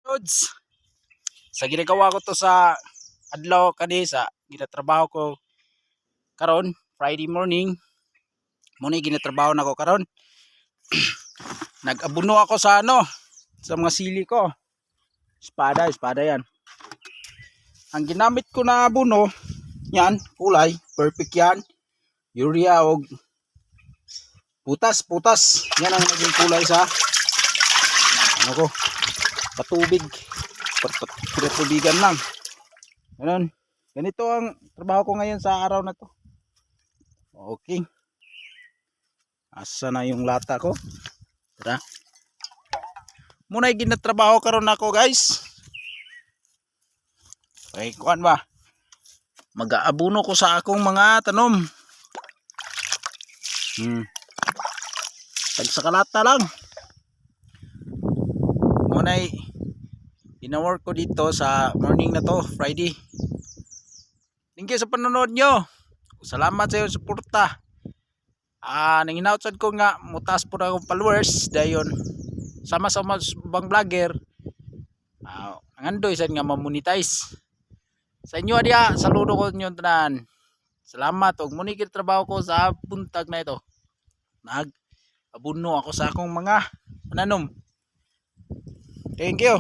Lods, sa ginagawa ko to sa adlaw kani sa ginatrabaho ko karon Friday morning. Muna ginatrabaho na ko karon. Nag-abuno ako sa sa mga sili ko. Espada yan. Ang ginamit ko na abuno, yan, kulay, perfect yan. Urea o putas. Yan ang naging kulay sa patubig. Pinatubigan lang. Ganun. Ganito ang trabaho ko ngayon sa araw na to. Okay. Asa na yung lata ko? Tara. Muna ginatrabaho karon ako, guys. Okay, kuan ba? Mag-aabuno ko sa akong mga tanom. Tag sa kalata lang. Muna ina-work ko dito sa morning na to, Friday. Thank you sa panonood nyo. Salamat sa iyong suporta. Nanginautsan ko nga mutas po na akong followers dayon sama-sama bang vlogger. Nangandoy sad nga ma-monetize. Sa inyo adiya, saludo ko inyo tanan. Salamat og muni kit trabaho ko sa buntag na ito. Nag-abuno ako sa akong mga pananom. Thank you.